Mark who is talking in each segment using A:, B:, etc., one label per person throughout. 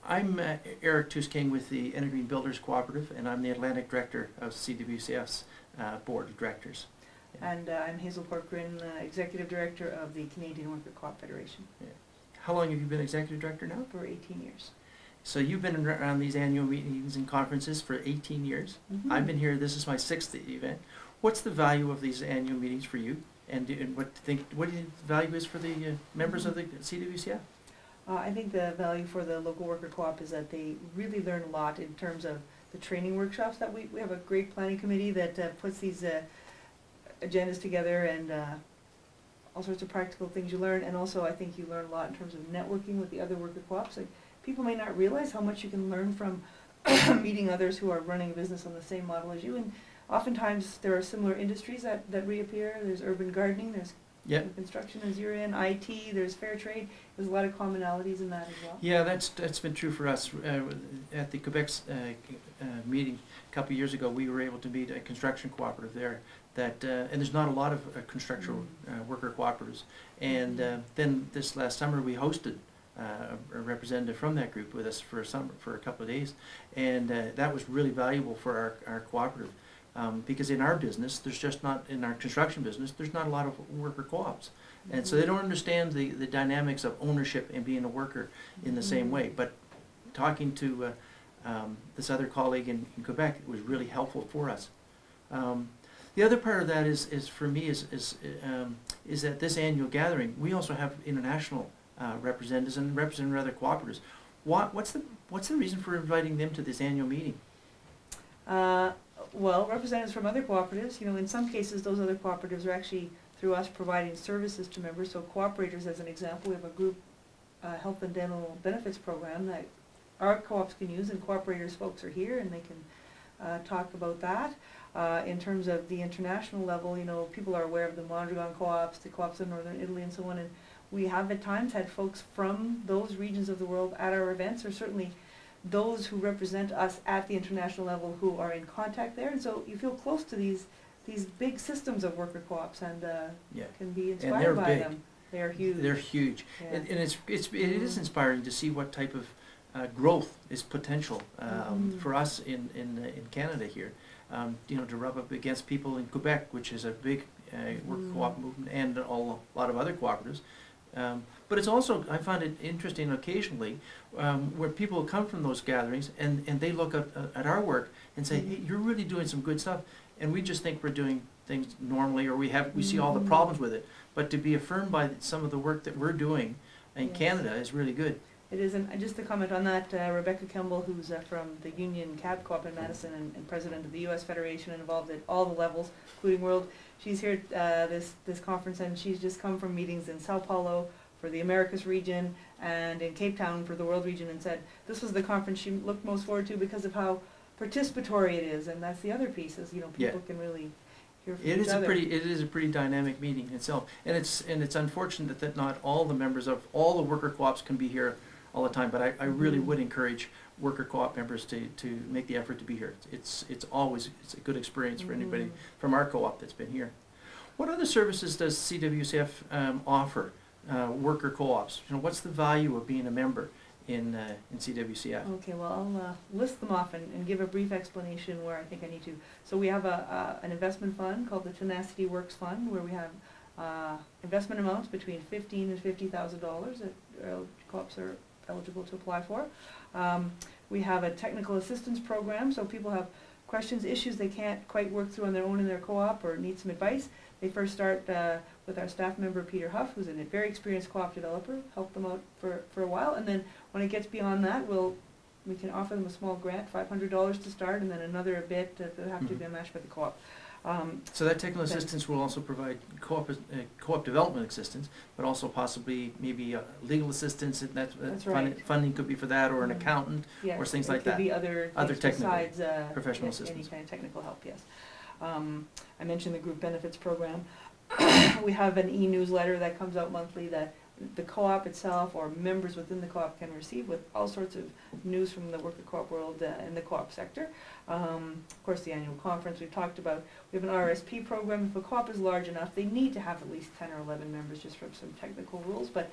A: I'm Eric Tusking with the Green Builders Cooperative, and I'm the Atlantic Director of CWCF's Board of Directors.
B: And I'm Hazel Corcoran, Executive Director of the Canadian Worker Co-op Federation.
A: Yeah. How long have you been Executive Director now?
B: For 18 years.
A: So you've been around these annual meetings and conferences for 18 years.
B: Mm-hmm.
A: I've been here, this is my 6th event. What's the value of these annual meetings for you? And what do you think the value is for the members of the CWCF?
B: I think the value for the local worker co-op is that they really learn a lot in terms of the training workshops that we have a great planning committee that puts these agendas together, and all sorts of practical things you learn. And also I think you learn a lot in terms of networking with the other worker co-ops. Like, people may not realize how much you can learn from meeting others who are running a business on the same model as you. And oftentimes there are similar industries that reappear. There's urban gardening, there's construction as you're in, IT, there's fair trade. There's a lot of commonalities in that as well.
A: Yeah, that's been true for us. At the Quebec meeting a couple of years ago, we were able to meet a construction cooperative there. And there's not a lot of construction worker cooperatives. And then this last summer we hosted a representative from that group with us for a couple of days, and that was really valuable for our cooperative. Because in our business, there's just not, in our construction business, there's not a lot of worker co-ops. And so they don't understand the dynamics of ownership and being a worker in the same way. But talking to this other colleague in Quebec, it was really helpful for us. The other part of that is for me is that this annual gathering, we also have international representatives and representative other cooperatives. What's the reason for inviting them to this annual meeting?
B: Well, representatives from other cooperatives, you know, in some cases those other cooperatives are actually through us providing services to members. So cooperators, as an example, we have a group health and dental benefits program that our co-ops can use, and cooperators folks are here and they can talk about that. In terms of the international level, you know, people are aware of the Mondragon co-ops, the co-ops in Northern Italy and so on, and we have at times had folks from those regions of the world at our events, or certainly those who represent us at the international level who are in contact there. And so you feel close to these big systems of worker co-ops, and can be inspired by them. They're huge. They're huge.
A: Yeah. And it is inspiring to see what type of growth is potential for us in Canada here. You know, to rub up against people in Quebec, which is a big worker co-op movement, and a lot of other cooperatives. But it's also, I find it interesting occasionally where people come from those gatherings and they look at our work and say, hey, you're really doing some good stuff, and we just think we're doing things normally, or we see all the problems with it. But to be affirmed by some of the work that we're doing in Canada is really good.
B: It is, and just to comment on that, Rebecca Kemble, who's from the Union Cab Co-op in Madison and president of the U.S. Federation and involved at all the levels, including world, she's here at this conference, and she's just come from meetings in Sao Paulo for the Americas region and in Cape Town for the world region, and said this was the conference she looked most forward to because of how participatory it is. And that's the other piece, is, you know, people can really hear from each other. It is a pretty dynamic meeting itself, and it's unfortunate that not all the members of all the worker co-ops can be here all the time, but I really would encourage worker co-op members to make the effort to be here. It's a good experience for anybody from our co-op that's been here. What other services does CWCF offer worker co-ops? You know, what's the value of being a member in CWCF? Okay, well, I'll list them off and give a brief explanation where I think I need to. So we have an investment fund called the Tenacity Works Fund, where we have investment amounts between $15,000 and $50,000 that co-ops are eligible to apply for. We have a technical assistance program, so people have questions, issues they can't quite work through on their own in their co-op, or need some advice. They first start with our staff member Peter Huff, who's a very experienced co-op developer, help them out for a while, and then when it gets beyond that, we can offer them a small grant, $500 to start, and then another bit that will have to be matched by the co-op. So that technical assistance will also provide co-op development assistance, but also possibly maybe legal assistance. And that's right. Funding could be for that, or an accountant, or things like that. It could be other technical, besides professional assistance. Any kind of technical help, yes. I mentioned the group benefits program. We have an e-newsletter that comes out monthly that the co-op itself or members within the co-op can receive, with all sorts of news from the worker co-op world and the co-op sector. Of course, the annual conference we've talked about. We have an RSP program. If a co-op is large enough, they need to have at least 10 or 11 members, just from some technical rules, but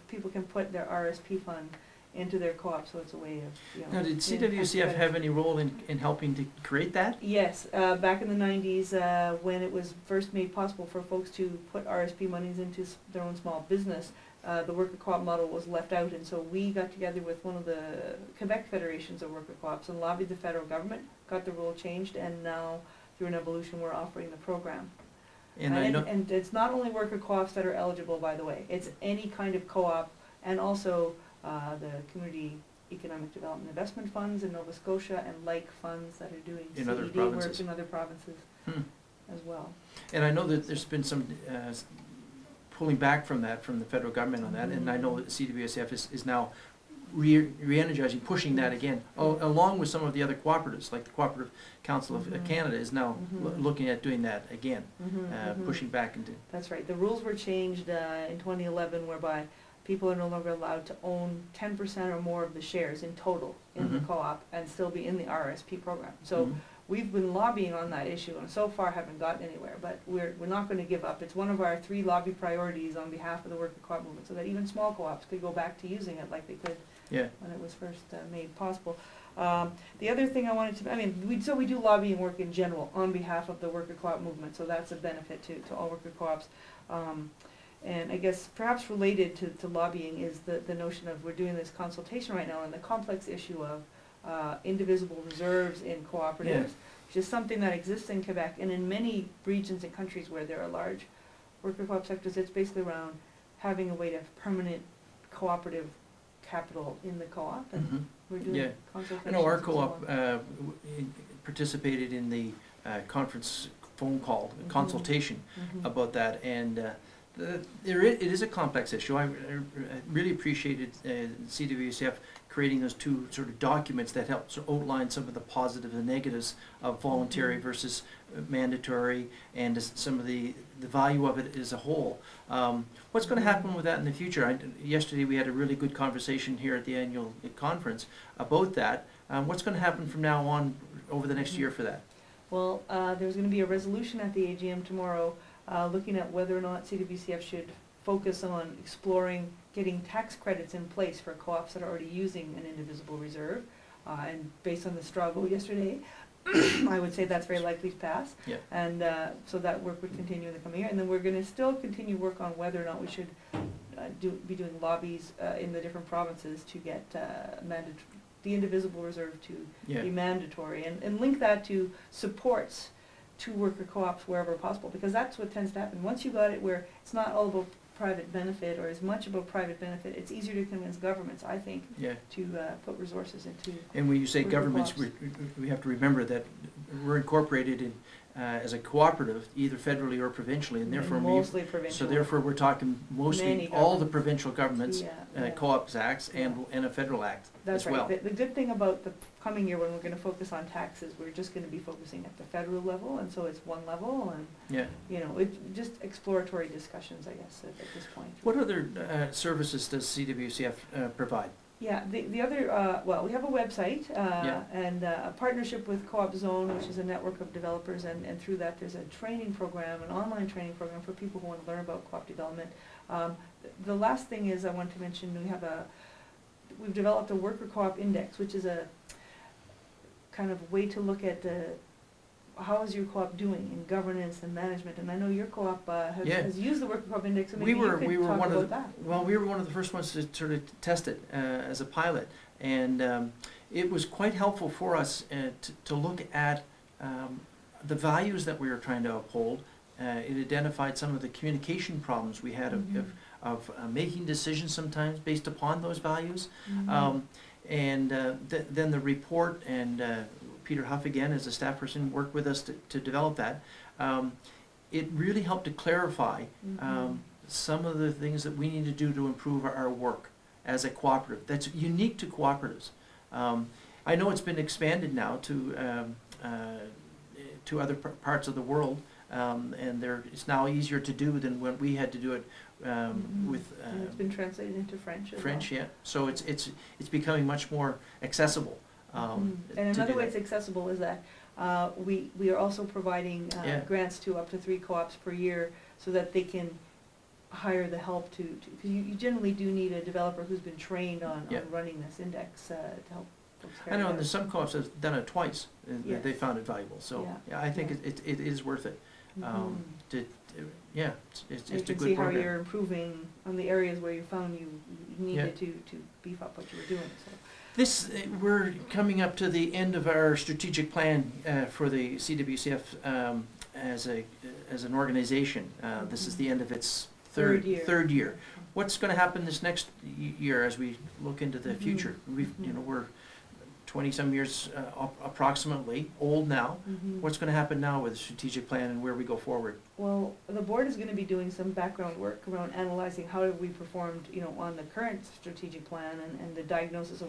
B: people can put their RSP fund into their co-op, so it's a way of, you know.
A: Now, did
B: you know,
A: CWCF have any role in helping to create that?
B: Yes, back in the 90s, when it was first made possible for folks to put RSP monies into their own small business, the worker co-op model was left out, and so we got together with one of the Quebec federations of worker co-ops and lobbied the federal government, got the rule changed, and now through an evolution we're offering the program.
A: And I know,
B: And it's not only worker co-ops that are eligible, by the way, it's any kind of co-op, and also the community economic development investment funds in Nova Scotia and like funds that are doing
A: In other
B: CED work
A: provinces.
B: in other provinces as well.
A: and I know that there's been some pulling back from that from the federal government on that, and I know that CWSF is now re-energizing, pushing that again, along with some of the other cooperatives, like the Cooperative Council of Canada is now looking at doing that again, pushing back into.
B: That's right. The rules were changed in 2011, whereby people are no longer allowed to own 10% or more of the shares in total in the co-op and still be in the RSP program. So we've been lobbying on that issue and so far haven't gotten anywhere, but we're not going to give up. It's one of our 3 lobby priorities on behalf of the worker co-op movement, so that even small co-ops could go back to using it like they could when it was first made possible. The other thing I wanted to, I mean, we do lobbying work in general on behalf of the worker co-op movement, so that's a benefit to all worker co-ops. And I guess perhaps related to lobbying is the notion of, we're doing this consultation right now on the complex issue of indivisible reserves in cooperatives, which is something that exists in Quebec and in many regions and countries where there are large worker co-op sectors. It's basically around having a way to have permanent cooperative capital in the co-op, and we're doing consultations.
A: I know our
B: and so
A: co-op
B: on.
A: participated in the conference phone call consultation about that, and it is a complex issue. I really appreciated CWCF creating those 2 sort of documents that help sort of outline some of the positives and negatives of voluntary versus mandatory, and some of the value of it as a whole. What's going to happen with that in the future? Yesterday we had a really good conversation here at the annual conference about that. What's going to happen from now on over the next year for that?
B: Well, there's going to be a resolution at the AGM tomorrow looking at whether or not CWCF should focus on exploring getting tax credits in place for co-ops that are already using an indivisible reserve. And based on the struggle yesterday, I would say that's very likely to pass. And so that work would continue in the coming year. And then we're going to still continue work on whether or not we should be doing lobbies in the different provinces to get the indivisible reserve to be mandatory, and link that to supports to worker co-ops wherever possible, because that's what tends to happen. Once you got it where it's not all about private benefit or as much about private benefit, it's easier to convince governments, I think, to put resources into. And
A: when you say governments, we have to remember that we're incorporated in as a cooperative, either federally or provincially, and therefore
B: mostly provincial.
A: So therefore, we're talking mostly all the provincial governments, co-ops acts, and a federal act
B: as
A: well.
B: The good thing about the coming year, when we're going to focus on taxes, we're just going to be focusing at the federal level, and so it's one level, and you know, it's just exploratory discussions, I guess, at this point.
A: What other services does CWCF provide?
B: Yeah, the other, well, we have a website and a partnership with Co-op Zone, which is a network of developers, and through that there's a training program, an online training program for people who want to learn about co-op development. The last thing is I want to mention, we've developed a worker co-op index, which is a kind of way to look at how is your co-op doing in governance and management, and I know your co-op has used the worker co-op index, so maybe you could talk about that.
A: Well, we were one of the first ones to sort of test it as a pilot, and it was quite helpful for us to look at the values that we were trying to uphold. It identified some of the communication problems we had of making decisions sometimes based upon those values, and then the report, and Peter Huff again as a staff person worked with us to develop that. It really helped to clarify some of the things that we need to do to improve our work as a cooperative. That's unique to cooperatives. I know it's been expanded now to other parts of the world, and it's now easier to do than when we had to do it with.
B: And it's been translated into French.
A: French, so it's becoming much more accessible.
B: And another way it's accessible is that we are also providing grants to up to 3 co-ops per year, so that they can hire the help to, because you generally do need a developer who's been trained on
A: Yeah.
B: running this index to help folks
A: I
B: carry
A: know,
B: it
A: and
B: out.
A: there's some co-ops that have done it twice, and
B: Yes.
A: they found it valuable, so,
B: Yeah.
A: yeah, I think
B: Yeah.
A: it is worth it.
B: Mhm.
A: Yeah, it's
B: You
A: a
B: can
A: good
B: see how
A: program.
B: you're improving on the areas where you found you
A: Yeah.
B: needed to beef up what you were doing, so.
A: This, we're coming up to the end of our strategic plan for the CWCF as an organization. This is the end of its
B: Third
A: third
B: year.
A: year. What's going to happen this next year as we look into the
B: Mhm.
A: future?
B: Mhm.
A: We're 20-some years approximately old now.
B: Mhm.
A: What's going to happen now with the strategic plan and where we go forward?
B: Well, the board is gonna be doing some background work around analyzing how have we performed, on the current strategic plan and the diagnosis of,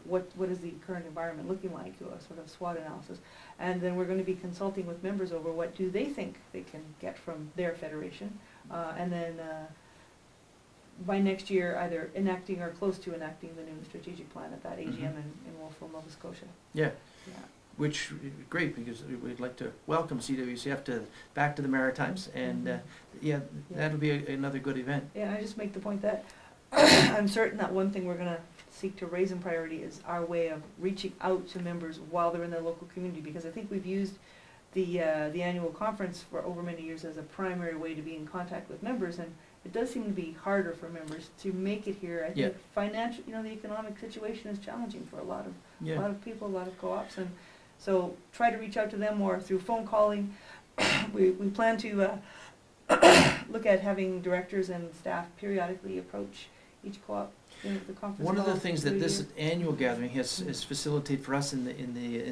B: what is the current environment looking like, a sort of SWOT analysis. And then we're gonna be consulting with members over what do they think they can get from their federation. And then, by next year, either enacting or close to enacting the new strategic plan at that AGM in Wolfville, Nova Scotia.
A: Yeah.
B: Yeah.
A: Which, great, because we'd like to welcome CWCF back to the Maritimes, and
B: Mhm.
A: yeah,
B: Yeah.
A: that'll be another good event.
B: Yeah, I just make the point that I'm certain that one thing we're gonna seek to raise in priority is our way of reaching out to members while they're in their local community, because I think we've used the annual conference for over many years as a primary way to be in contact with members, and it does seem to be harder for members to make it here. I
A: Yeah.
B: think financial, the economic situation is challenging for a lot
A: Yeah.
B: of people, a lot of co-ops, and so try to reach out to them more through phone calling. We plan to look at having directors and staff periodically approach each co-op in the conference
A: One of the
B: call
A: things
B: through
A: that
B: the
A: this
B: year.
A: annual gathering has facilitated for us in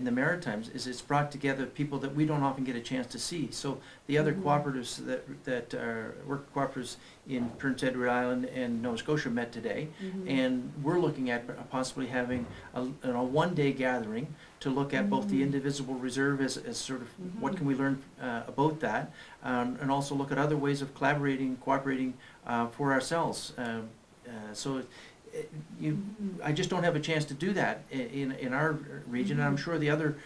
A: the Maritimes is it's brought together people that we don't often get a chance to see. So the other
B: Mhm.
A: cooperatives that are worker cooperatives in Prince Edward Island and Nova Scotia met today,
B: Mhm.
A: and we're looking at possibly having a one-day gathering to look at both the
B: Mhm.
A: indivisible reserve as sort of what
B: Mhm.
A: can we learn about that, and also look at other ways of cooperating for ourselves. So
B: Mhm.
A: I just don't have a chance to do that in our region, and I'm
B: Mhm.
A: sure the other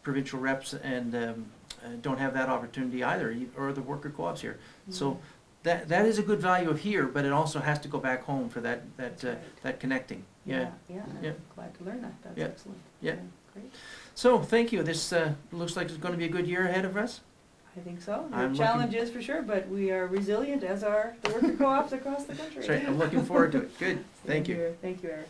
A: provincial reps and don't have that opportunity either, or the worker co-ops here. So that is a good value of here, but it also has to go back home for that
B: That's right.
A: that connecting. Yeah.
B: Yeah,
A: Yeah.
B: I'm glad to learn that, that's
A: Yeah.
B: excellent.
A: Yeah.
B: Great,
A: So thank you. This looks like it's going to be a good year ahead of us.
B: I think so, there
A: I'm
B: are
A: looking-
B: challenges for sure, but we are resilient, as are the worker co-ops across the country.
A: That's right. I'm looking forward to it. Good. Thank you.
B: Thank you, Eric.